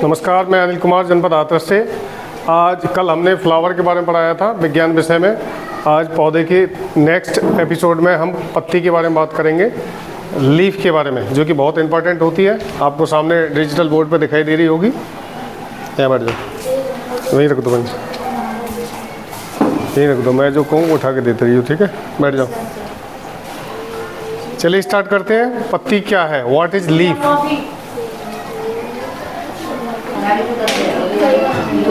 नमस्कार, मैं अनिल कुमार, जनपद हाथरस से। कल हमने फ्लावर के बारे में पढ़ाया था विज्ञान विषय में। आज पौधे के नेक्स्ट एपिसोड में हम पत्ती के बारे में बात करेंगे, लीफ के बारे में, जो कि बहुत इंपॉर्टेंट होती है। आपको सामने डिजिटल बोर्ड पर दिखाई दे रही होगी। यहाँ बैठ जाओ, वहीं रख दो, बंद यहीं रख दो, मैं जो कहूँ उठा के देते रही हूँ, ठीक है? बैठ जाओ। चलिए स्टार्ट करते हैं। पत्ती क्या है? What is leaf?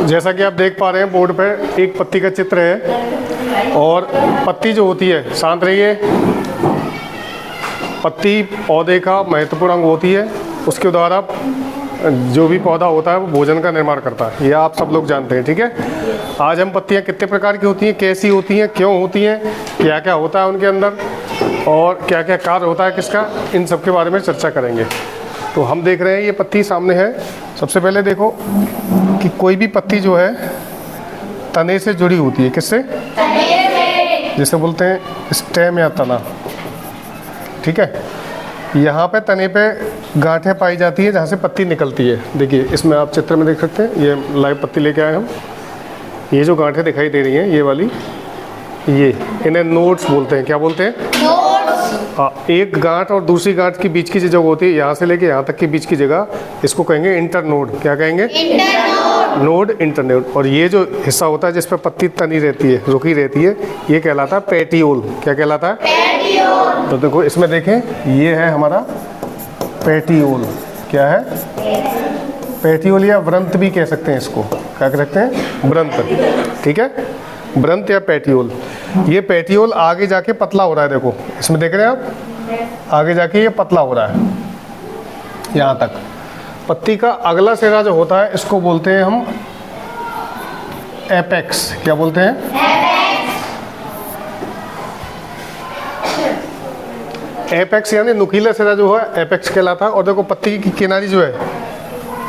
जैसा कि आप देख पा रहे हैं बोर्ड पे एक पत्ती का चित्र है, और पत्ती जो होती है, शांत रहिए, पत्ती पौधे का महत्वपूर्ण अंग होती है। उसके द्वारा जो भी पौधा होता है वो भोजन का निर्माण करता है, ये आप सब लोग जानते हैं, ठीक है? आज हम पत्तियां कितने प्रकार की होती हैं, कैसी होती हैं, क्यों होती हैं, क्या क्या होता है उनके अंदर, और क्या क्या कार्य होता है किसका, इन सब के बारे में चर्चा करेंगे। तो हम देख रहे हैं ये पत्ती सामने है। सबसे पहले देखो कि कोई भी पत्ती जो है तने से जुड़ी होती है। किससे? जिसे बोलते हैं स्टेम या तना, ठीक है? यहाँ पे तने पे गांठें पाई जाती है जहाँ से पत्ती निकलती है। देखिए इसमें आप चित्र में देख सकते हैं, ये लाइव पत्ती लेके आए हम। ये जो गांठें दिखाई दे रही हैं, ये वाली, ये इन्हें नोड्स बोलते हैं। क्या बोलते हैं? हाँ, एक गांठ और दूसरी गांठ की बीच की जो जगह होती है, यहाँ से लेके यहाँ तक के बीच की जगह, इसको कहेंगे इंटरनोड। क्या कहेंगे? Node, internode. और ये जो हिस्सा होता है जिस पर पत्ती तनी रहती है, रुकी रहती है, ये कहलाता है पेटियोल। क्या कहलाता है? पेटियोल। तो देखो इसमें देखें, ये है हमारा पेटियोल। क्या है? पेटियोल, या व्रंत भी कह सकते हैं इसको। क्या कह सकते हैं? व्रंत, ठीक है? व्रंत या पेटियोल। ये पेटियोल आगे जाके पतला हो रहा है। देखो इसमें देख रहे हैं आप, आगे जाके ये पतला हो रहा है यहाँ तक। पत्ती का अगला सिरा जो होता है, इसको बोलते हैं हम एपेक्स। क्या बोलते हैं? एपेक्स, यानी नुकीला सिरा जो है एपेक्स कहलाता है। और देखो पत्ती की किनारी जो है,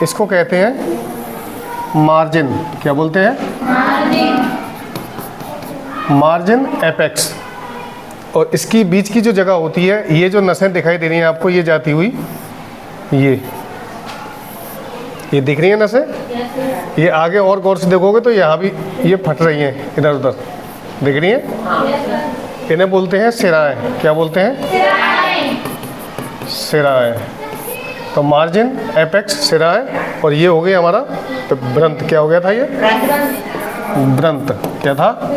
इसको कहते हैं मार्जिन। क्या बोलते हैं? Margin, apex. और इसकी बीच की जो जगह होती है, ये जो नसें दिखाई दे रही हैं आपको, ये जाती हुई, ये दिख रही है नसें। ये आगे और गौर से देखोगे तो यहाँ भी ये फट रही हैं, इधर उधर दिख रही हैं। इन्हें बोलते हैं सिराएं। क्या बोलते हैं? सिराएं। तो मार्जिन, एपेक्स, सिराएं, और ये हो गई हमारा व्रंत। क्या हो गया था ये? व्रंत। क्या था?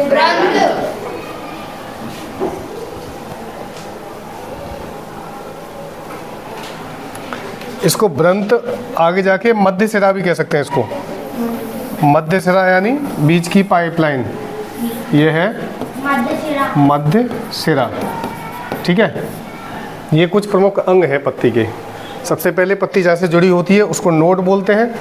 इसको व्रंत, आगे जाके मध्य सिरा भी कह सकते हैं इसको। मध्य सिरा यानी बीच की पाइपलाइन, ये है मध्य सिरा, ठीक है? ये कुछ प्रमुख अंग है पत्ती के। सबसे पहले पत्ती जहाँ से जुड़ी होती है उसको नोड बोलते हैं।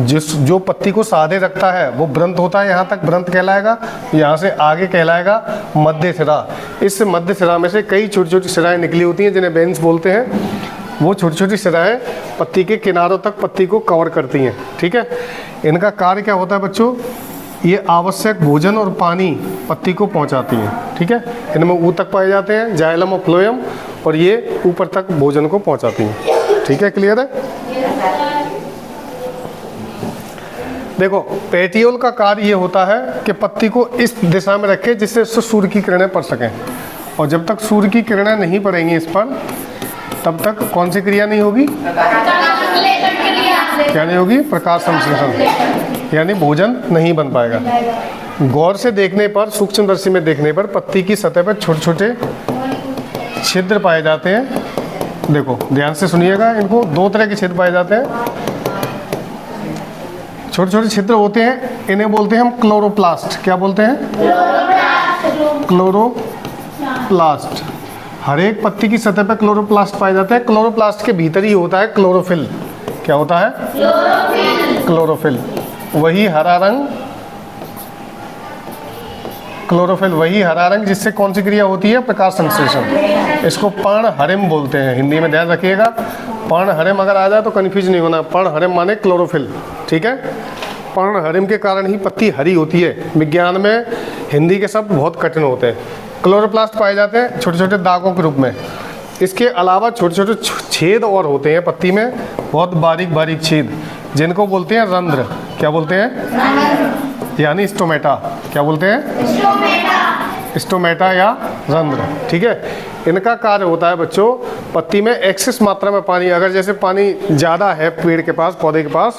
जो पत्ती को साधे रखता है वो व्रंत होता है, यहाँ तक व्रंत कहलाएगा। यहाँ से आगे कहलाएगा मध्य सिरा। इस मध्य सिरा में से कई छोटी छोटी सिराएं निकली होती हैं जिन्हें वेन्स बोलते हैं। वो छोटी छोटी सिराएं पत्ती के किनारों तक पत्ती को कवर करती हैं, ठीक है? इनका कार्य क्या होता है बच्चों? ये आवश्यक भोजन और पानी पत्ती को पहुंचाती हैं, ठीक है? इनमें ऊतक पाए जाते हैं, जाइलम और फ्लोएम, और ये ऊपर तक भोजन को पहुंचाती हैं, ठीक है? क्लियर है? देखो पेटियोल का कार्य ये होता है कि पत्ती को इस दिशा में रखे जिससे सूर्य की किरणें पड़ सकें। और जब तक सूर्य की किरणें नहीं पड़ेंगी इस पर, तब तक कौन सी क्रिया नहीं होगी? क्या नहीं होगी? प्रकाश संश्लेषण, यानी भोजन नहीं बन पाएगा। गौर से देखने पर, सूक्ष्मदर्शी में देखने पर पत्ती की सतह पर छोटे छोटे छिद्र पाए जाते हैं। देखो ध्यान से सुनिएगा, इनको दो तरह के छिद्र पाए जाते हैं। छोटे छोटे छिद्र होते हैं, इन्हें बोलते हैं हम क्लोरोप्लास्ट। क्या बोलते हैं? क्लोरोप्लास्ट। हर एक पत्ती की सतह पर क्लोरोप्लास्ट पाए जाते हैं। क्लोरोप्लास्ट के भीतर ही होता है क्लोरोफिल। क्या होता है? क्लोरोफिल। वही हरा रंग, क्लोरोफिल वही हरा रंग जिससे कौन सी क्रिया होती है? प्रकाश संश्लेषण। इसको पर्णहरिम बोलते हैं, हिंदी में ध्यान रखिएगा। पर्णहरिम अगर आ जाए तो कन्फ्यूज नहीं होना। पर्णहरिम माने क्लोरोफिल, ठीक है? पर्णहरिम के कारण ही पत्ती हरी होती है। विज्ञान में हिंदी के शब्द बहुत कठिन होते हैं। क्लोरोप्लास्ट पाए जाते हैं छोटे छोटे दागों के रूप में। इसके अलावा छोटे छोटे छेद और होते हैं पत्ती में, बहुत बारीक बारीक छेद। जिनको बोलते हैं रंध्र। क्या बोलते हैं? यानी स्टोमेटा। क्या बोलते हैं? स्टोमेटा या रंध्र। ठीक है, इनका कार्य होता है बच्चों, पत्ती में एक्सेस मात्रा में पानी, अगर जैसे पानी ज़्यादा है पेड़ के पास, पौधे के पास,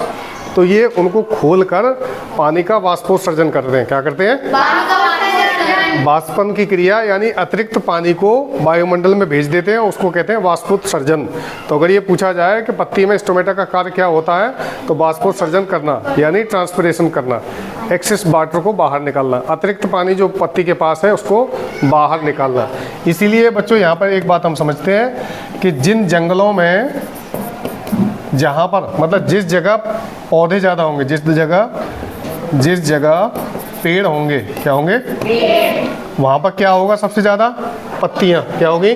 तो ये उनको खोलकर पानी का वाष्पोत्सर्जन करते हैं। क्या करते हैं? वाष्पन की क्रिया, यानी अतिरिक्त पानी को वायुमंडल में भेज देते हैं, उसको कहते हैं वाष्पोत्सर्जन। तो अगर ये पूछा जाए कि पत्ती में स्टोमेटा का कार्य क्या होता है, तो वाष्पोत्सर्जन करना यानी ट्रांसपिरेशन करना, एक्सेस वाटर को बाहर निकालना, अतिरिक्त पानी जो पत्ती के पास है उसको बाहर निकालना। इसीलिए बच्चों यहाँ पर एक बात हम समझते हैं कि जिन जंगलों में, जहाँ पर मतलब जिस जगह पौधे ज़्यादा होंगे, जिस जगह पेड़ होंगे, क्या होंगे? वहाँ पर क्या होगा? सबसे ज़्यादा पत्तियाँ। क्या होगी?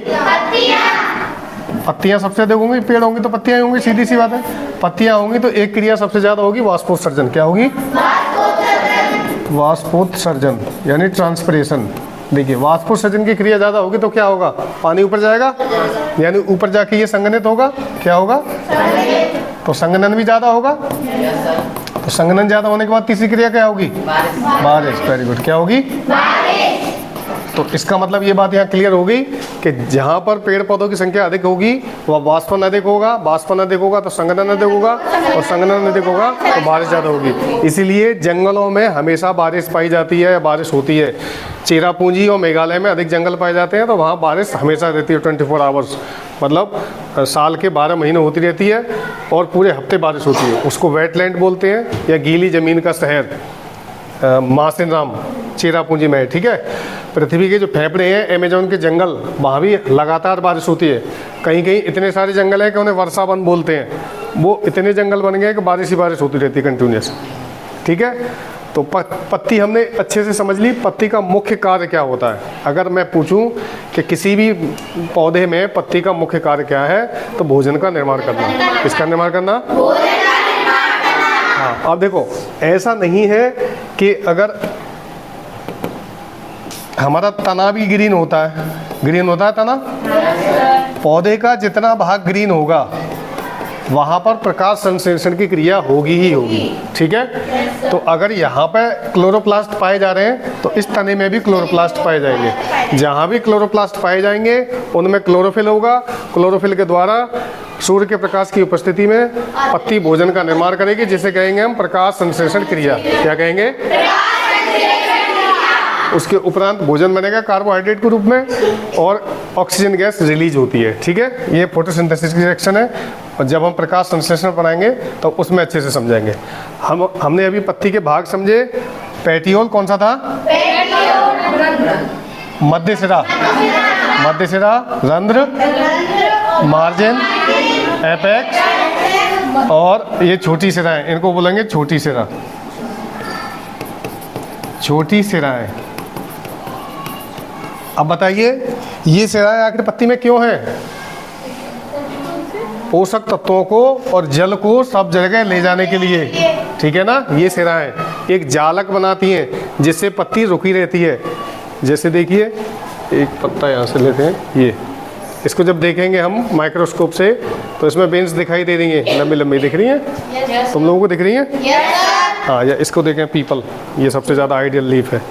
पत्तियाँ सबसे अधिक होंगी। पेड़ होंगे तो पत्तियाँ होंगी, सीधी सी बात है। पत्तियाँ होंगी तो एक क्रिया सबसे ज़्यादा होगी, वाष्पोत्सर्जन। क्या होगी? वाष्पोत्सर्जन यानी ट्रांसपिरेशन। देखिए, वाष्पोत्सर्जन की क्रिया ज़्यादा होगी तो क्या होगा? पानी ऊपर जाएगा, यानी ऊपर जाके ये संघनित होगा। क्या होगा? तो संघनन भी ज़्यादा होगा। तो संघनन ज़्यादा होने के बाद तीसरी क्रिया क्या होगी? बारिश। Very good. क्या होगी? तो इसका मतलब ये बात यहाँ क्लियर हो गई कि जहाँ पर पेड़ पौधों की संख्या अधिक होगी वह वाष्पन अधिक होगा, वाष्पन अधिक होगा तो संघनन अधिक होगा, और संघनन अधिक होगा तो बारिश ज़्यादा होगी। इसीलिए जंगलों में हमेशा बारिश पाई जाती है, बारिश होती है। चेरापूंजी और मेघालय में अधिक जंगल पाए जाते हैं तो वहाँ बारिश हमेशा रहती है, 24 आवर्स, मतलब साल के 12 महीने होती रहती है और पूरे हफ्ते बारिश होती है। उसको वेटलैंड बोलते हैं या गीली ज़मीन का शहर मासिनराम चेरापूंजी में है। ठीक है, पृथ्वी के जो फेफड़े हैं, अमेजोन के जंगल, वहाँ भी लगातार बारिश होती है। कहीं कहीं इतने सारे जंगल हैं कि उन्हें वर्षा वन बोलते हैं। वो इतने जंगल बन गए कि बारिश ही बारिश होती रहती है कंटिन्यूस। ठीक है, तो पत्ती हमने अच्छे से समझ ली। पत्ती का मुख्य कार्य क्या होता है? अगर मैं पूछूं कि किसी भी पौधे में पत्ती का मुख्य कार्य क्या है, तो भोजन का निर्माण करना। किसका निर्माण करना? हाँ, अब देखो, ऐसा नहीं है कि अगर हमारा तना भी ग्रीन होता है, ग्रीन होता है तना, पौधे का जितना भाग ग्रीन होगा वहाँ पर प्रकाश संश्लेषण की क्रिया होगी ही होगी। ठीक है, तो अगर यहाँ पे क्लोरोप्लास्ट पाए जा रहे हैं तो इस तने में भी क्लोरोप्लास्ट पाए जाएंगे। जहाँ भी क्लोरोप्लास्ट पाए जाएंगे उनमें क्लोरोफिल होगा। क्लोरोफिल के द्वारा सूर्य के प्रकाश की उपस्थिति में पत्ती भोजन का निर्माण करेगी, जिसे कहेंगे हम प्रकाश संश्लेषण क्रिया। क्या कहेंगे? उसके उपरांत भोजन बनेगा कार्बोहाइड्रेट के रूप में और ऑक्सीजन गैस रिलीज होती है। ठीक है, ये फोटोसिंथेसिस की रिएक्शन है, और जब हम प्रकाश संश्लेषण बनाएंगे तो उसमें अच्छे से समझाएंगे। हमने अभी पत्ती के भाग समझे। पेटियोल कौन सा था? मध्य सिरा, मध्य सिरा, रंध्र, मार्जिन, एपेक्स, और ये छोटी सिरा है, इनको बोलेंगे छोटी सिरा। छोटी सिराएं। अब बताइए, ये सिराएं आखिर पत्ती में क्यों है? पोषक तत्वों को और जल को सब जगह ले जाने के लिए। ठीक है ना, ये सिराएं एक जालक बनाती हैं जिससे पत्ती रुकी रहती है। जैसे देखिए, एक पत्ता यहाँ से लेते हैं, ये इसको जब देखेंगे हम माइक्रोस्कोप से तो इसमें बेंस दिखाई दे रही हैं, लंबी लंबी दिख रही हैं। तुम लोगों को दिख रही हैं? हाँ, या इसको देखें, पीपल, ये सबसे ज़्यादा आइडियल लीफ है।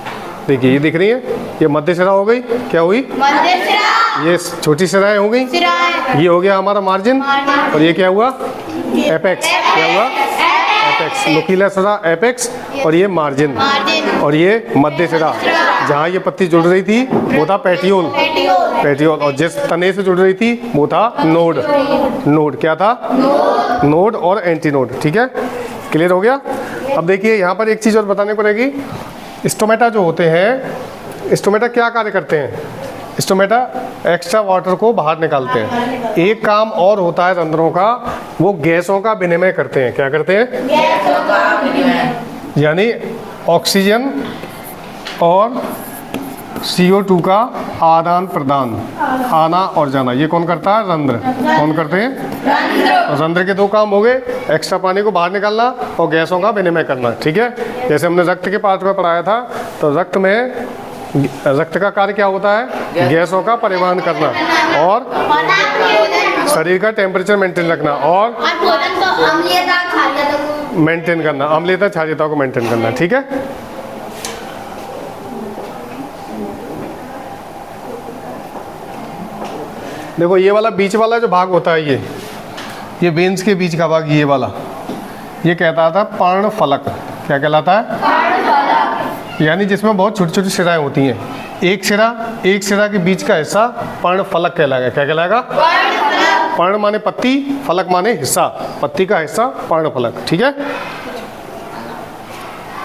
देखिए, ये दिख रही है, ये मध्य सिरा हो गई। क्या हुई? मध्य सिरा। ये छोटी सिराएं हो गई। ये हो गया हमारा मार्जिन, और ये क्या हुआ? एपेक्स। क्या हुआ? एपेक्स। नुकीला सिरा एपेक्स, और ये मार्जिन, और ये मध्य सिरा। जहाँ ये पत्ती जुड़ रही थी वो था पेटियोल, पेटियोल, और जिस तने से जुड़ रही थी वो था नोड। नोड क्या था? नोड और एंटीनोड। ठीक है, क्लियर हो गया? अब देखिए, यहाँ पर एक चीज़ और बताने को रहेगी। स्टोमेटा जो होते हैं, स्टोमेटा क्या कार्य करते हैं? स्टोमेटा एक्स्ट्रा वाटर को बाहर निकालते हैं। एक काम और होता है रंध्रों का, वो गैसों का विनिमय करते हैं। क्या करते हैं? गैसों का विनिमय, यानी ऑक्सीजन और CO2 का आदान प्रदान, आना और जाना। ये कौन करता है? रंध्र। कौन करते हैं? रंध्र के दो काम हो गए, एक्स्ट्रा पानी को बाहर निकालना और गैसों का विनिमय करना। ठीक है, जैसे हमने रक्त के पार्ट में पढ़ाया था, तो रक्त का कार्य क्या होता है? गैसों का परिवहन करना और शरीर का टेम्परेचर मेंटेन रखना, और मेंटेन करना, अम्लीयता क्षारीयता को मेंटेन करना, ठीक है। देखो ये वाला बीच वाला जो भाग होता है, ये वेन्स के बीच का भाग, ये वाला, ये कहता था पर्णफलक। क्या कहलाता है? पर्णफलक। यानी जिसमें बहुत छोटी छोटी शिराएं होती हैं। एक शिरा के बीच का हिस्सा पर्णफलक कहलाएगा। क्या कहलाएगा? पर्णफलक। पर्ण माने पत्ती, फलक माने हिस्सा, पत्ती का हिस्सा पर्णफलक, ठीक है।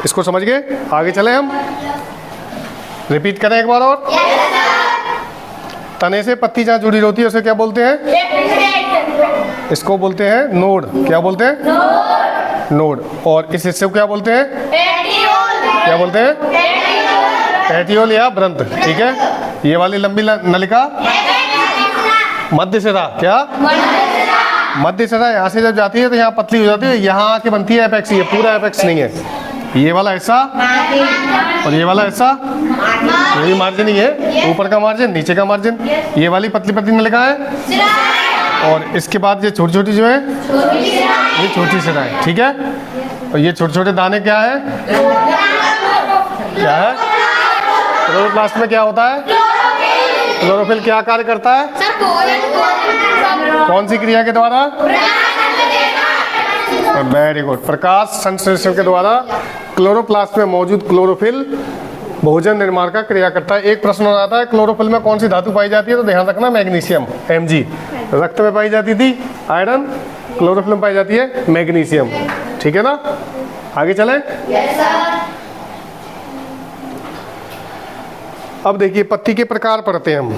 इसको समझ गए? आगे चले हम, रिपीट करें एक बार और। तने से पत्ती जहाँ जुड़ी होती है उसे क्या बोलते हैं? इसको बोलते हैं नोड। क्या बोलते हैं? नोड। और इस हिस्से को क्या बोलते हैं? क्या बोलते हैं? पेटियोल या व्रंत, ठीक है। ये वाली लंबी नलिका मध्य शिरा। क्या? मध्य शिरा यहाँ से जब जाती है तो यहाँ पतली हो जाती है, यहाँ आके बनती है एपेक्स। ये पूरा एपेक्स नहीं है, ये वाला हिस्सा और ये वाला हिस्सा, ये भी मार्जिन ही है। ऊपर का मार्जिन, नीचे का मार्जिन। ये वाली पतली पतली नलिका है और इसके बाद ये छोटी छोटी जो है ये छोटी शिरा है, ठीक है। और ये छोटे छोटे दाने क्या है? क्या है? क्लोरोप्लास्ट में क्या होता है? क्लोरोफिल क्या कार्य करता है? कौन सी क्रिया के द्वारा? Very good. प्रकाश संश्लेषण के द्वारा क्लोरोप्लास्ट में मौजूद क्लोरोफिल भोजन निर्माण का क्रिया करता है। एक प्रश्न हो जाता है, क्लोरोफिल में कौन सी धातु पाई जाती है? तो ध्यान रखना, मैग्नीशियम, Mg। रक्त में पाई जाती थी आयरन, क्लोरोफिल में पाई जाती है मैग्नीशियम, ठीक है ना। आगे चलें। अब देखिए पत्ती के प्रकार पढ़ते हैं हम।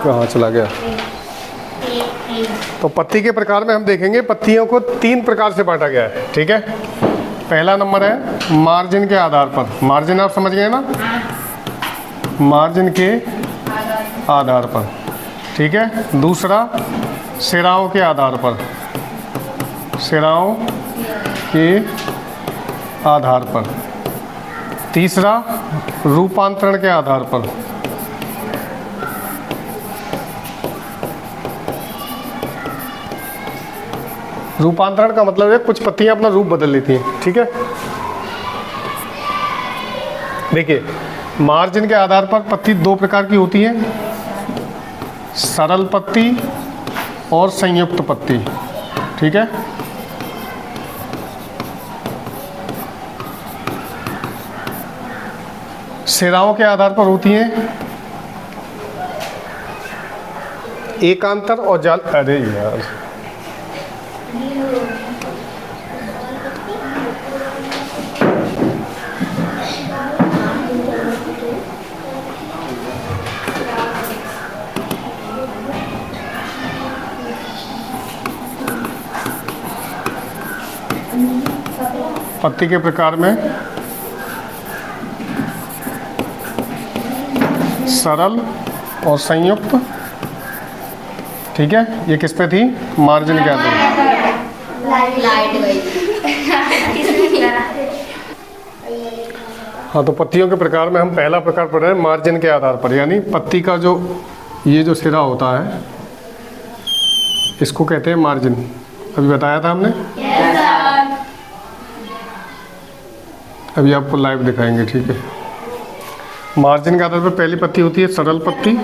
कहाँ चला गया? तो पत्ती के प्रकार में हम देखेंगे, पत्तियों को 3 प्रकार से बांटा गया है, ठीक है। पहला नंबर है मार्जिन के आधार पर। मार्जिन आप समझ गए ना? मार्जिन के आधार पर, ठीक है। दूसरा शिराओं के आधार पर, शिराओं के आधार पर। तीसरा रूपांतरण के आधार पर। रूपांतरण का मतलब है कुछ पत्तियां अपना रूप बदल लेती हैं, ठीक है। देखिए मार्जिन के आधार पर पत्ती 2 प्रकार की होती है, सरल पत्ती और संयुक्त पत्ती, ठीक है। शिराओं के आधार पर होती हैं एकांतर और जाल। अरे यार, पत्ती के प्रकार में सरल और संयुक्त, ठीक है। ये किस पे थी? मार्जिन के आधार। हाँ, तो पत्तियों के प्रकार में हम पहला प्रकार पढ़ रहे हैं मार्जिन के आधार पर। यानी पत्ती का जो ये जो सिरा होता है इसको कहते हैं मार्जिन। अभी बताया था हमने। अभी आपको लाइव दिखाएंगे, ठीक है। मार्जिन के आधार पर पहली पत्ती होती है सरल पत्ती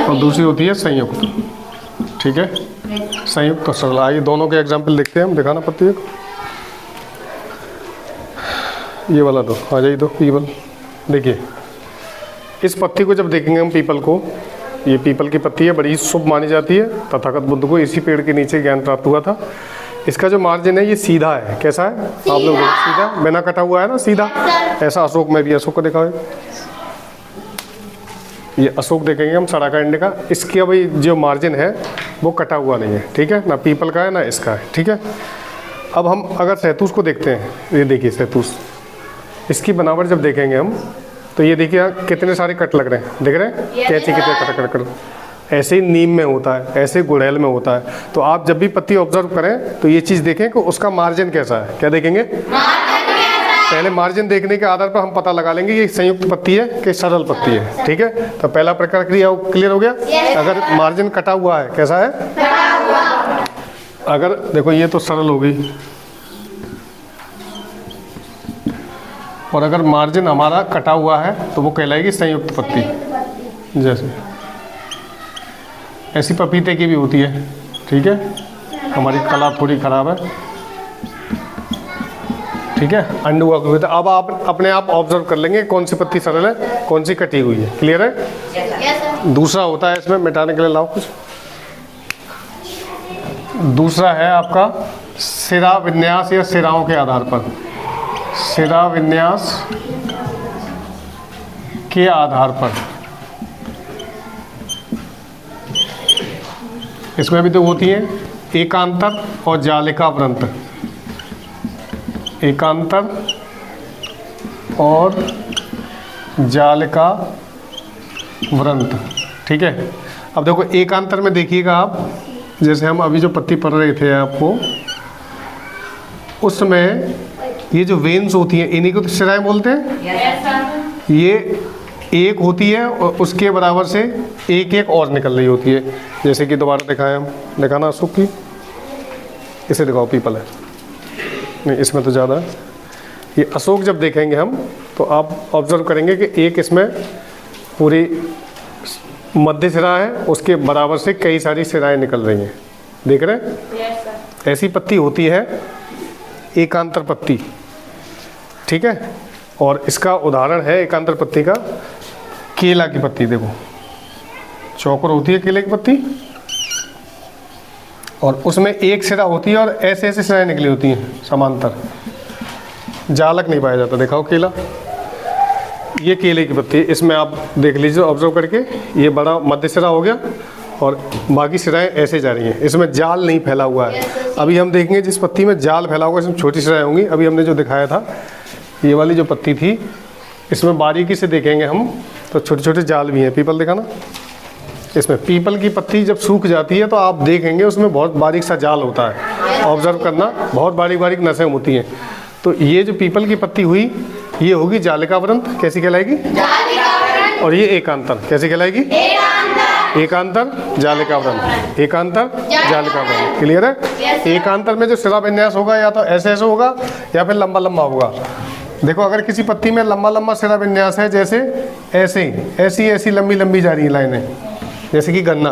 और दूसरी होती है संयुक्त, ठीक है। संयुक्त और सरल, आइए दोनों के एग्जाम्पल देखते हैं हम। दिखाना पत्ती को, ये वाला दो, आ जाइए दो पीपल। देखिए इस पत्ती को जब देखेंगे हम पीपल को, ये पीपल की पत्ती है, बड़ी शुभ मानी जाती है। तथागत बुद्ध को इसी पेड़ के नीचे ज्ञान प्राप्त हुआ था। इसका जो मार्जिन है ये सीधा है। कैसा है? आप लोग सीधा, बिना कटा हुआ है ना, सीधा। ऐसा अशोक में भी, अशोक को देखा है, ये अशोक देखेंगे हम सड़ा का इंडे का। इसकी अभी जो मार्जिन है वो कटा हुआ नहीं है, ठीक है। ना पीपल का है ना इसका है, ठीक है। अब हम अगर सहतूस को देखते हैं, ये देखिए सहतूस, इसकी बनावट जब देखेंगे हम तो ये देखिए कितने सारे कट लग रहे हैं, दिख रहे हैं? कैंची कितने कट ऐसे ही नीम में होता है, ऐसे गुड़हल में होता है। तो आप जब भी पत्ती ऑब्जर्व करें तो ये चीज़ देखें कि उसका मार्जिन कैसा है। क्या देखेंगे? पहले मार्जिन देखने के आधार पर हम पता लगा लेंगे ये संयुक्त पत्ती है कि सरल पत्ती है। ठीक है, तो पहला प्रकार क्लियर हो गया। अगर मार्जिन कटा हुआ है, कैसा है? अगर देखो ये तो सरल हो गई, और अगर मार्जिन हमारा कटा हुआ है तो वो कहलाएगी संयुक्त पत्ती। जैसे ऐसी पपीते की भी होती है। ठीक है, हमारी कला थोड़ी खराब है। ठीक है, अंडू हुआ। अब आप अपने आप ऑब्जर्व कर लेंगे कौन सी पत्ती सरल है, कौन सी कटी हुई है। क्लियर है? दूसरा होता है इसमें मिटाने के लिए, लाओ कुछ। दूसरा है आपका सिरा विन्यास या सिराओं के आधार पर। सिरा विन्यास के आधार पर इसमें भी तो होती है एकांतर और जालिका व्रंत। एकांतर और जालिका व्रंत। ठीक है, अब देखो एकांतर में देखिएगा आप, जैसे हम अभी जो पत्ती पढ़ रहे थे आपको, उसमें ये जो वेन्स होती हैं इन्हीं को तो सिराएं बोलते हैं। ये एक होती है और उसके बराबर से एक एक और निकल रही होती है। जैसे कि दोबारा दिखाएं हम, दिखाना अशोक की, इसे दिखाओ, पीपल है नहीं, इसमें तो ज़्यादा है। ये अशोक जब देखेंगे हम तो आप ऑब्जर्व करेंगे कि एक इसमें पूरी मध्य सिरा है, उसके बराबर से कई सारी सिराएं निकल रही हैं। देख रहे हैं? ऐसी पत्ती होती है एकांतर पत्ती। ठीक है, और इसका उदाहरण है एकांतर पत्ती का केला की पत्ती। देखो चौकोर होती है केले की पत्ती, और उसमें एक सिरा होती है और ऐसे ऐसे सिराएं निकली होती हैं समांतर, जालक नहीं पाया जाता। दिखाओ केला, ये केले की पत्ती, इसमें आप देख लीजिए ऑब्जर्व करके, ये बड़ा मध्य सिरा हो गया और बाकी सिराएं ऐसे जा रही हैं, इसमें जाल नहीं फैला हुआ है। अभी हम देखेंगे जिस पत्ती में जाल फैला हुआ है इसमें छोटी सिराएं होंगी। अभी हमने जो दिखाया था ये वाली जो पत्ती थी, इसमें बारीकी से देखेंगे हम तो छोटे छोटे जाल भी हैं। पीपल दिखाना, इसमें पीपल की पत्ती जब सूख जाती है तो आप देखेंगे उसमें बहुत बारीक सा जाल होता है। ऑब्जर्व करना, बहुत बारीक बारीक नसें होती हैं। तो ये जो पीपल की पत्ती हुई ये होगी जालिका व्रंत। कैसी कहलाएगी? और ये एकांतर कैसी कहलाएगी? एकांतर जालिका व्रंत। एकांतर जालिका व्रंत। क्लियर है? एकांतर में जो सिरा विन्यास होगा या तो ऐसे ऐसे होगा या फिर लंबा लंबा होगा। देखो अगर किसी पत्ती में लंबा लंबा सिरा विन्यास है, जैसे ऐसे ऐसी ऐसी लंबी लंबी जा रही है लाइनें, जैसे कि गन्ना।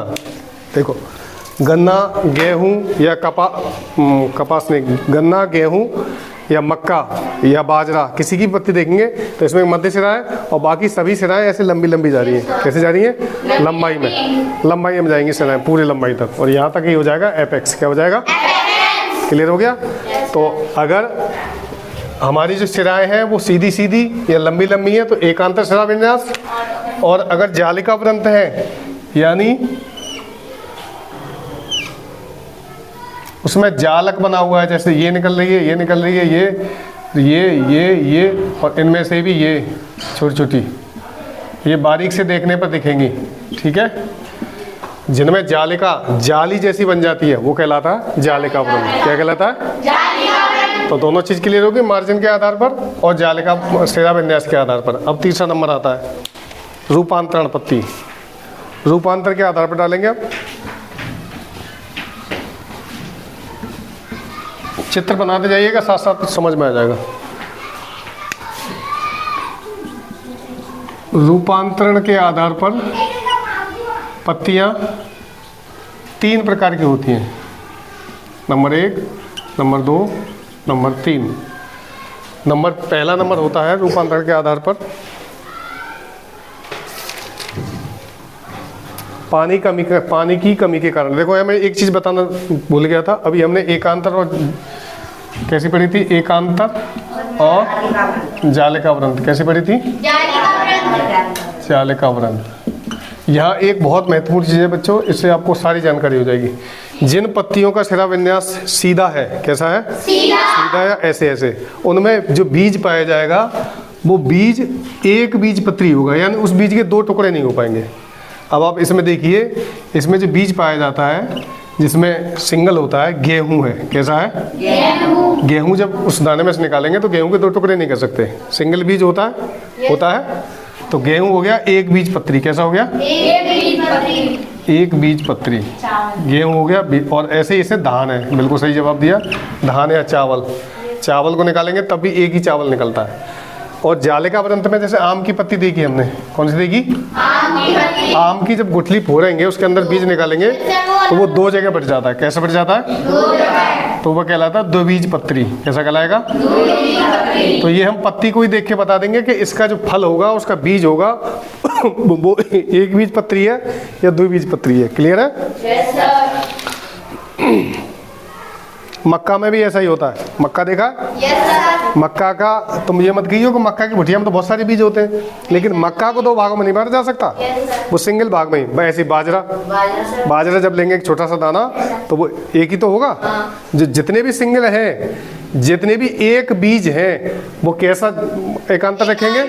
देखो गन्ना, गेहूँ या कपास नहीं, गन्ना, गेहूँ या मक्का या बाजरा, किसी की पत्ती देखेंगे तो इसमें मध्य सिरा है और बाकी सभी सिराएं ऐसे लंबी लंबी जा रही हैं। कैसे जा रही हैं? लंबाई में जाएंगी सिराएं पूरी लंबाई तक, और यहाँ तक ही हो जाएगा एपेक्स। क्या हो जाएगा? क्लियर हो गया? तो अगर हमारी जो सिराएं हैं वो सीधी सीधी या लंबी लंबी है तो एकांतर सिरा विन्यास, और अगर जालिका व्रंत है यानी उसमें जालक बना हुआ है, जैसे ये निकल रही है, ये निकल रही है, ये और इनमें से भी ये छोटी छोटी, ये बारीक से देखने पर दिखेंगी। ठीक है, जिनमें जालिका जाली जैसी बन जाती है वो कहलाता है जालिका व्रंत। क्या कहलाता है? तो दोनों चीज़ क्लियर होगी, मार्जिन के आधार पर और जालिका सिरा विन्यास के आधार पर। अब तीसरा नंबर आता है रूपांतरण पत्ती। रूपांतर के आधार पर डालेंगे आप चित्र बनाते जाइएगा, साथ साथ समझ में आ जाएगा। रूपांतरण के आधार पर पत्तियां तीन प्रकार की होती हैं। Number 1, number 2, number 3। पहला नंबर होता है रूपांतरण के आधार पर पानी की कमी के कारण। देखो मैं एक चीज़ बताना भूल गया था, अभी हमने एकांतर और कैसी पढ़ी थी? एकांतर और जालिका व्रंत। कैसी पढ़ी थी? जालिका व्रंत। यहाँ एक बहुत महत्वपूर्ण चीज़ है बच्चों, इससे आपको सारी जानकारी हो जाएगी। जिन पत्तियों का सिरा विन्यास सीधा है, कैसा है? सीधा या ऐसे ऐसे, उनमें जो बीज पाया जाएगा वो बीज एक बीज पत्री होगा, यानी उस बीज के दो टुकड़े नहीं हो पाएंगे। अब आप इसमें देखिए, इसमें जो बीज पाया जाता है जिसमें सिंगल होता है, गेहूं है। कैसा है? गेहूं जब उस दाने में से निकालेंगे तो गेहूं के 2 टुकड़े नहीं कर सकते, सिंगल बीज होता है। तो गेहूं हो गया एक बीज पत्री। कैसा हो गया? एक बीज पत्री। गेहूं हो गया और ऐसे ही इसे धान है। बिल्कुल सही जवाब दिया, धान या चावल। चावल को निकालेंगे तब भी एक ही चावल निकलता है। और जालिका वृंत में जैसे आम की पत्ती देखी हमने, कौन सी देखी? आम की जब गुठली फोड़ेंगे उसके अंदर बीज निकालेंगे तो वो 2 जगह बढ़ जाता है। कैसे बढ़ जाता है? तो वो कहलाता है 2 बीज पत्री। कैसा कहलाएगा? तो ये हम पत्ती को ही देख के बता देंगे कि इसका जो फल होगा उसका बीज होगा वो 1 बीज पत्री है या 2 बीज पत्री है। क्लियर है? मक्का में भी ऐसा ही होता है। मक्का देखा? मक्का का तुम ये मत कहियो कि मक्का की भुटिया में तो बहुत सारे बीज होते हैं, लेकिन मक्का को 2 भागों में नहीं बांटा जा सकता, वो सिंगल भाग में ही। ऐसे बाजरा जब लेंगे एक छोटा सा दाना तो वो एक ही तो होगा। जो जितने भी सिंगल हैं, जितने भी एक बीज हैं, वो कैसा एकांतर रखेंगे?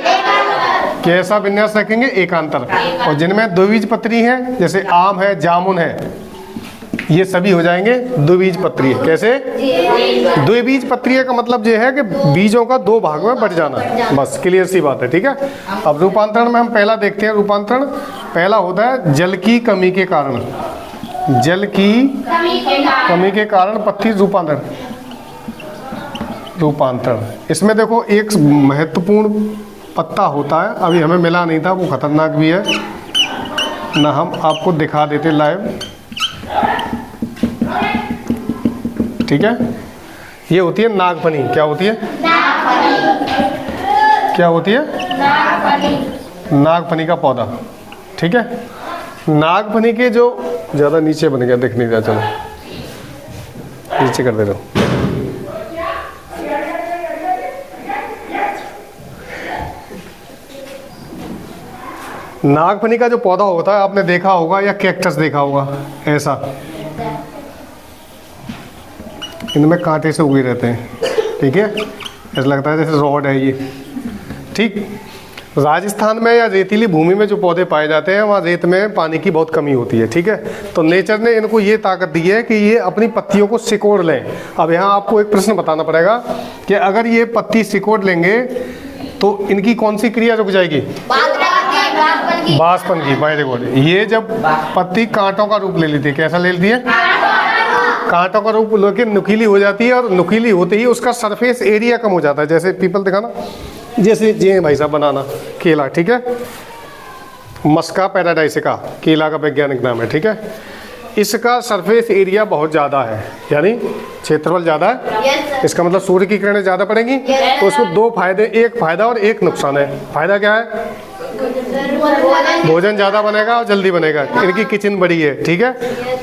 कैसा विन्यास रखेंगे? एकांतर। और जिनमें 2 बीज पत्री है, जैसे आम है, जामुन है, ये सभी हो जाएंगे 2 बीज पत्री। कैसे? 2 बीज पत्री का मतलब ये है कि बीजों का 2 भाग में बढ़ जाना, बस क्लियर सी बात है। ठीक है, अब रूपांतरण में हम पहला देखते हैं। रूपांतरण पहला होता है जल की कमी के कारण। जल की कमी के कारण पत्ती रूपांतरण। इसमें देखो एक महत्वपूर्ण पत्ता होता है, अभी हमें मिला नहीं था, वो खतरनाक भी है ना, हम आपको दिखा देते लाइव। ठीक है, ये होती है नागफनी। क्या होती है? क्या होती है? नागफनी का पौधा। ठीक है, नागफनी के जो ज़्यादा नीचे बन गया, दिख नहीं रहा, चलो नीचे कर दे रहा हूँ। नागफनी का जो पौधा होता है आपने देखा होगा, या कैक्टस देखा होगा, ऐसा इनमें कांटे से उगे रहते हैं। ठीक है, ऐसा लगता है जैसे रॉड है ये। ठीक, राजस्थान में या रेतीली भूमि में जो पौधे पाए जाते हैं वहाँ रेत में पानी की बहुत कमी होती है। ठीक है, तो नेचर ने इनको ये ताकत दी है कि ये अपनी पत्तियों को सिकोड़ लें। अब यहाँ आपको एक प्रश्न बताना पड़ेगा कि अगर ये पत्ती सिकोड़ लेंगे तो इनकी कौन सी क्रिया रुक जाएगी? बाष्पन की। Very good. ये जब पत्ती कांटों का रूप ले लेती है, कैसा ले लेती है? कांटों का रूप लेके नुकीली हो जाती है, और नुकीली होते ही उसका सरफेस एरिया कम हो जाता है। जैसे पीपल दिखाना, जैसे ये भाई साहब बनाना केला। ठीक है, मस्का पैराडाइसिका केला का वैज्ञानिक नाम है। ठीक है, इसका सरफेस एरिया बहुत ज़्यादा है, यानी क्षेत्रफल ज़्यादा है। इसका मतलब सूर्य की किरणें ज़्यादा पड़ेंगी, तो उसको 2 फायदे, एक फायदा और एक नुकसान है। फायदा क्या है? भोजन ज़्यादा बनेगा और जल्दी बनेगा, इनकी किचन बड़ी है। ठीक है,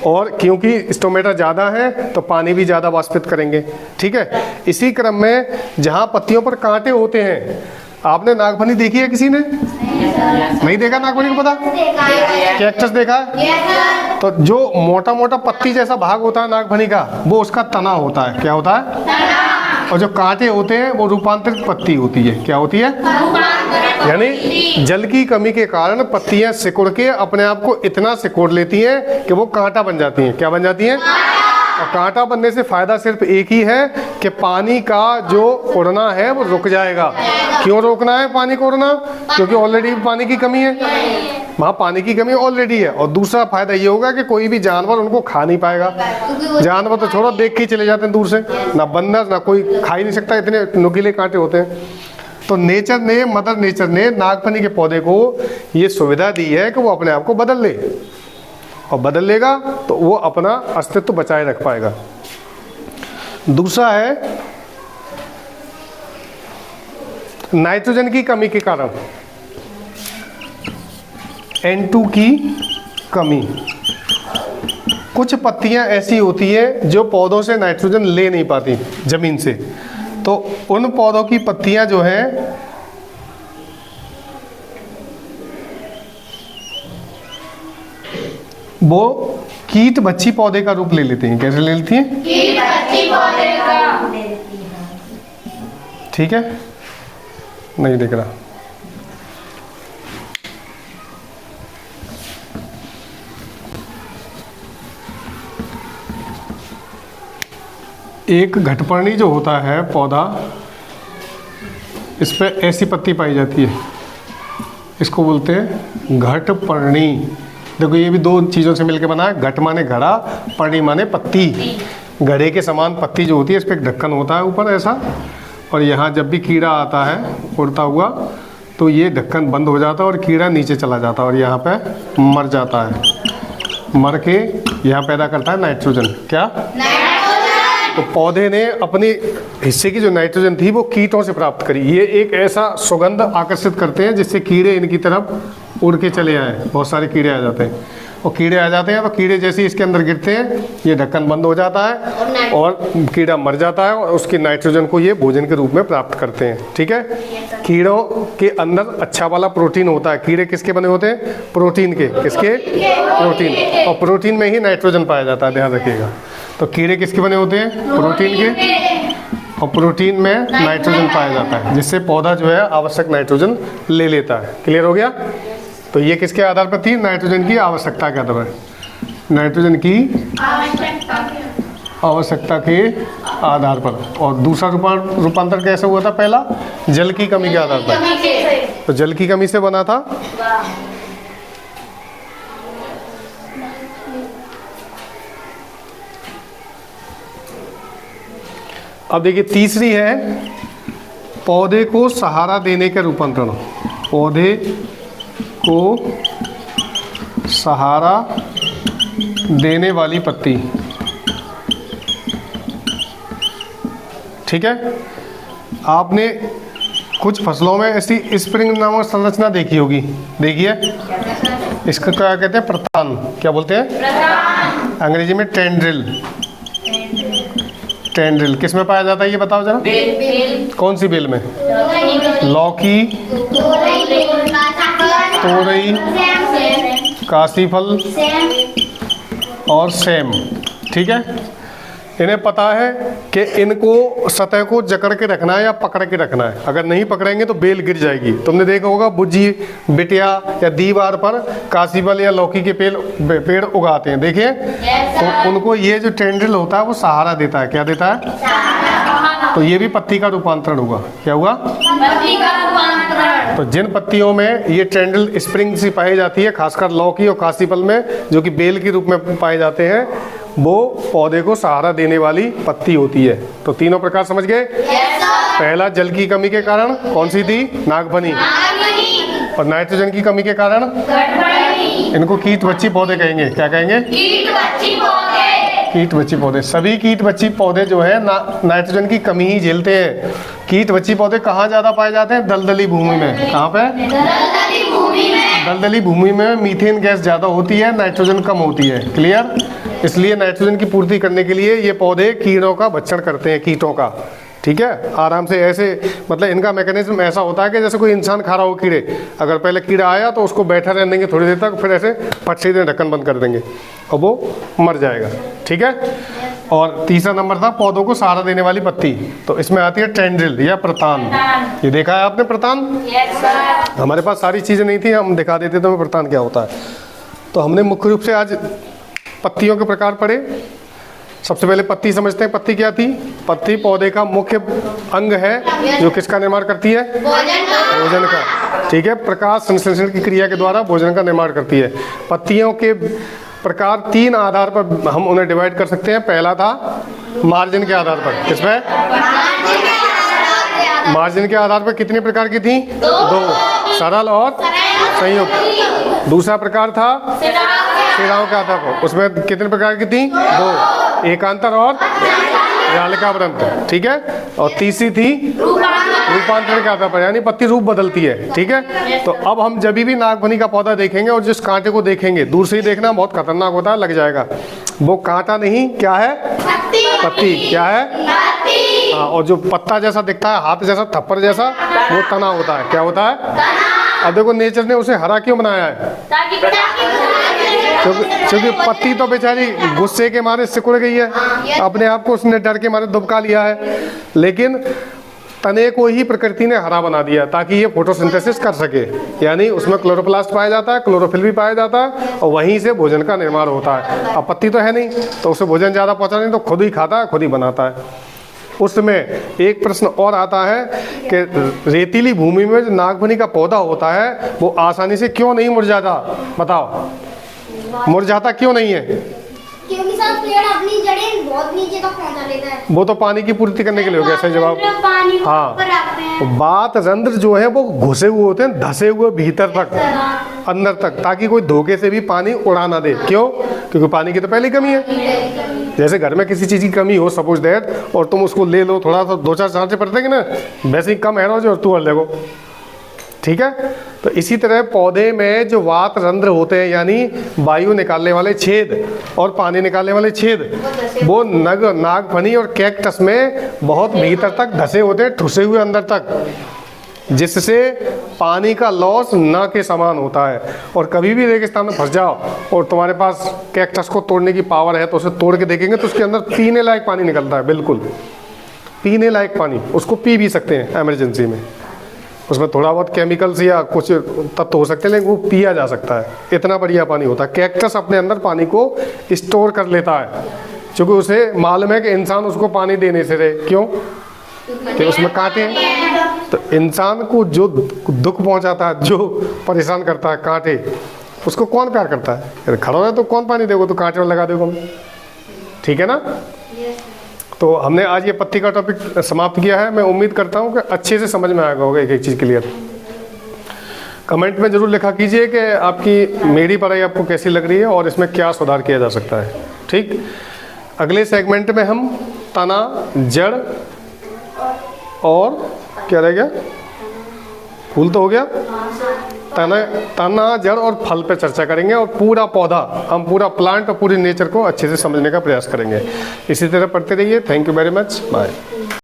और क्योंकि स्टोमेटा ज़्यादा है तो पानी भी ज़्यादा वाष्पित करेंगे। ठीक है, इसी क्रम में जहाँ पत्तियों पर कांटे होते हैं, आपने नागफनी देखी है? किसी ने नहीं देखा नागफनी को? पता? कैक्टस देखा है? तो जो मोटा मोटा पत्ती जैसा भाग होता है नागफनी का, वो उसका तना होता है। क्या होता है? और जो कांटे होते हैं वो रूपांतरित पत्ती होती है। क्या होती है? यानी जल की कमी के कारण पत्तियां सिकुड़ के अपने आप को इतना सिकोड़ लेती हैं कि वो कांटा बन जाती हैं। क्या बन जाती हैं? और कांटा बनने से फायदा सिर्फ एक ही है कि पानी का जो उड़ना है वो रुक जाएगा। क्यों रोकना है पानी को उड़ना? क्योंकि ऑलरेडी पानी की कमी है, वहाँ पानी की कमी ऑलरेडी है। और दूसरा फायदा ये होगा कि कोई भी जानवर उनको खा नहीं पाएगा। जानवर तो छोड़ो, देख के चले जाते हैं दूर से, ना बंदर ना कोई खा ही नहीं सकता, इतने नुकीले कांटे होते हैं। तो नेचर ने, मदर नेचर ने नागफनी के पौधे को ये सुविधा दी है कि वो अपने आप को बदल ले, और बदल लेगा तो वो अपना अस्तित्व बचाए रख पाएगा। दूसरा है नाइट्रोजन की कमी के कारण, N2 की कमी। कुछ पत्तियां ऐसी होती है जो पौधों से नाइट्रोजन ले नहीं पाती जमीन से, तो उन पौधों की पत्तियां जो हैं वो कीट बच्ची पौधे का रूप ले लेती हैं। कैसे ले लेती हैं? कीट बच्ची पौधे का। ठीक है, नहीं दिख रहा। एक घटपर्णी जो होता है पौधा, इस पे ऐसी पत्ती पाई जाती है, इसको बोलते हैं घटपर्णी। देखो ये भी दो चीज़ों से मिलकर बना है, घट माने घड़ा, पर्णी माने पत्ती। घड़े के समान पत्ती जो होती है, इस पर एक ढक्कन होता है ऊपर ऐसा, और यहाँ जब भी कीड़ा आता है उड़ता हुआ तो ये ढक्कन बंद हो जाता है और कीड़ा नीचे चला जाता है और यहाँ पे मर जाता है। मर के यहाँ पैदा करता है नाइट्रोजन। क्या? तो पौधे ने अपने हिस्से की जो नाइट्रोजन थी वो कीटों से प्राप्त करी। ये एक ऐसा सुगंध आकर्षित करते हैं जिससे कीड़े इनकी तरफ उड़ के चले आए। बहुत सारे कीड़े आ जाते हैं और कीड़े आ जाते हैं तो कीड़े जैसे इसके अंदर गिरते हैं ये ढक्कन बंद हो जाता है और कीड़ा मर जाता है और उसकी नाइट्रोजन को ये भोजन के रूप में प्राप्त करते हैं। ठीक है। कीड़ों के अंदर अच्छा वाला प्रोटीन होता है। कीड़े किसके बने होते हैं? प्रोटीन के। किसके? प्रोटीन। और प्रोटीन में ही नाइट्रोजन पाया जाता है, ध्यान रखिएगा। तो कीड़े किसके बने होते हैं? प्रोटीन के। और प्रोटीन में नाइट्रोजन पाया जाता है जिससे पौधा जो है आवश्यक नाइट्रोजन ले लेता है। क्लियर हो गया? तो ये किसके आधार पर थी? नाइट्रोजन की आवश्यकता के आधार पर। नाइट्रोजन की आवश्यकता के आधार पर। और दूसरा रूपांतर कैसे हुआ था? पहला जल की कमी के आधार पर। तो जल की कमी से बना था। अब देखिए तीसरी है पौधे को सहारा देने के रूपांतरण। पौधे को सहारा देने वाली पत्ती। ठीक है। आपने कुछ फसलों में ऐसी स्प्रिंग नामक संरचना देखी होगी। देखिए इसका क्या कहते हैं? प्रतान। क्या बोलते हैं? अंग्रेजी में टेंड्रिल। टेंड्रिल किस में पाया जाता है ये बताओ जरा? बेल। कौन सी बेल में? लौकी, तोरई, काशीफल और सेम। ठीक है। इन्हें पता है कि इनको सतह को जकड़ के रखना है या पकड़ के रखना है। अगर नहीं पकड़ेंगे तो बेल गिर जाएगी। तुमने देखा होगा बुज्जी बिटिया या दीवार पर काशीफल या लौकी के पेड़ उगाते हैं, देखिए। तो उनको ये जो टेंड्रिल होता है वो सहारा देता है। क्या देता है? तो ये भी पत्ती का रूपांतरण होगा। क्या हुआ? पत्ती का रूपांतरण। तो जिन पत्तियों में ये टेंड्रिल स्प्रिंग सी पाई जाती है, खासकर लौकी और काशीफल में जो कि बेल के रूप में पाए जाते हैं, वो पौधे को सहारा देने वाली पत्ती होती है। तो तीनों प्रकार समझ गए? पहला जल की कमी के कारण कौन सी थी? नागफनी। और नाइट्रोजन की कमी के कारण इनको कीट बच्ची पौधे कहेंगे। क्या कहेंगे? कीट बच्ची पौधे। कीट बच्ची पौधे। सभी कीट बच्ची पौधे जो है नाइट्रोजन की कमी ही झेलते हैं। कीट बच्ची पौधे कहाँ ज्यादा पाए जाते हैं? दलदली भूमि में। कहाँ पे? दलदली भूमि में। दलदली भूमि में मीथेन गैस ज्यादा होती है, नाइट्रोजन कम होती है। क्लियर? इसलिए नाइट्रोजन की पूर्ति करने के लिए ये पौधे कीड़ों का भक्षण करते हैं, कीटों का। ठीक है। आराम से ऐसे, मतलब इनका मैकेनिज्म ऐसा होता है कि जैसे कोई इंसान खा रहा हो कीड़े, अगर पहले कीड़ा आया तो उसको बैठा रहने देंगे थोड़ी देर तक, फिर ऐसे फट से ढक्कन बंद कर देंगे और वो मर जाएगा। ठीक है। और तीसरा नंबर था पौधों को सहारा देने वाली पत्ती। तो इसमें आती है टेंड्रिल या प्रतान। ये देखा है आपने प्रतान? Yes sir. हमारे पास सारी चीजें नहीं थी, हम दिखा देते तो प्रतान क्या होता है। तो हमने मुख्य रूप से आज पत्तियों के प्रकार पढ़े। सबसे पहले पत्ती समझते हैं। पत्ती क्या थी? पत्ती पौधे का मुख्य अंग है जो किसका निर्माण करती है? भोजन का। ठीक है। प्रकाश संश्लेषण की क्रिया के द्वारा भोजन का निर्माण करती है। पत्तियों के प्रकार तीन आधार पर हम उन्हें डिवाइड कर सकते हैं। पहला था मार्जिन के आधार पर। किसमें? मार्जिन के आधार पर कितने प्रकार की थी? दो, सरल और संयुक्त। दूसरा प्रकार था शिराओं के आधार पर, उसमें कितने प्रकार की थी? दो, एकांतर और जालिकावृंत। ठीक है। और तीसरी थी रूपांतरण के आधार पर, यानी पत्ती रूप बदलती है। ठीक है। तो अब हम जब भी नागफनी का पौधा देखेंगे और जिस कांटे को देखेंगे, दूर से ही देखना, बहुत खतरनाक होता है, लग जाएगा। वो कांटा नहीं, क्या है? पत्ती। क्या है? हाँ। और जो पत्ता जैसा दिखता है, हाथ जैसा, थप्पड़ जैसा, वो तना होता है। क्या होता है? अब देखो नेचर ने उसे हरा क्यों बनाया है? क्योंकि पत्ती तो बेचारी गुस्से के मारे सिकुड़ गई है, अपने आप को उसने डर के मारे दुबका लिया है। लेकिन तने को ही प्रकृति ने हरा बना दिया ताकि ये फोटोसिंथेसिस कर सके, यानी उसमें क्लोरोप्लास्ट पाया जाता है, क्लोरोफिल भी पाया जाता है और वहीं से भोजन का निर्माण होता है। अब पत्ती तो है नहीं तो उसे भोजन ज़्यादा पहुँचा नहीं, तो खुद ही खाता है, खुद ही बनाता है। उसमें एक प्रश्न और आता है कि रेतीली भूमि में जो नागफनी का पौधा होता है वो आसानी से क्यों नहीं मुरझाता, बताओ मुरझाता क्यों नहीं है? क्योंकि सब पेड़ अपनी जड़ें बहुत नीचे तक पहुंचा लेता है। वो तो पानी की पूर्ति करने के लिए हो गया, सही जवाब। पानी हाँ, ऊपर रखते हैं। बात रंध्र जो है वो घुसे हुए होते हैं, धसे हुए भीतर तक, अंदर तक, ताकि कोई धोखे से भी पानी उड़ा ना दे। क्यों? क्योंकि पानी की तो पहले कमी है। जैसे घर में किसी चीज़ की कमी हो सपोज दैट, और तुम उसको ले लो, थोड़ा सा 2-4 सांचे पड़ते हैं ना, वैसे ही कम है ना जो तू और देखो, ठीक है। तो इसी तरह पौधे में जो वात रंध्र होते हैं, यानी वायु निकालने वाले छेद और पानी निकालने वाले छेद, वो नागफनी और कैक्टस में बहुत भीतर तक धसे होते हैं, ठुसे हुए अंदर तक, जिससे पानी का लॉस न के समान होता है। और कभी भी रेगिस्तान में फंस जाओ और तुम्हारे पास कैक्टस को तोड़ने की पावर है तो उसे तोड़ के देखेंगे तो उसके अंदर पीने लायक पानी निकलता है, बिल्कुल पीने लायक पानी। उसको पी भी सकते हैं इमरजेंसी में, उसमें थोड़ा बहुत केमिकल्स या कुछ तत्व हो सकते हैं लेकिन वो पिया जा सकता है, इतना बढ़िया पानी होता है। कैक्टस अपने अंदर पानी को स्टोर कर लेता है, क्योंकि उसे मालूम है कि इंसान उसको पानी देने से रहे। क्यों? कि उसमें कांटे हैं, तो इंसान को जो दुख पहुंचाता है, जो परेशान करता है, कांटे, उसको कौन प्यार करता है? अरे खड़ा है तो कौन पानी देगा, तो कांटे में लगा देगा, ठीक है ना। तो हमने आज ये पत्ती का टॉपिक समाप्त किया है। मैं उम्मीद करता हूँ कि अच्छे से समझ में आएगा होगा, एक एक चीज़ क्लियर। कमेंट में ज़रूर लिखा कीजिए कि आपकी मेरी पढ़ाई आपको कैसी लग रही है और इसमें क्या सुधार किया जा सकता है, ठीक। अगले सेगमेंट में हम तना, जड़ और क्या रह गया, फूल तो हो गया, तना, जड़ और फल पे चर्चा करेंगे और पूरा पौधा, हम पूरा प्लांट और पूरी नेचर को अच्छे से समझने का प्रयास करेंगे। इसी तरह पढ़ते रहिए। Thank you very much, bye.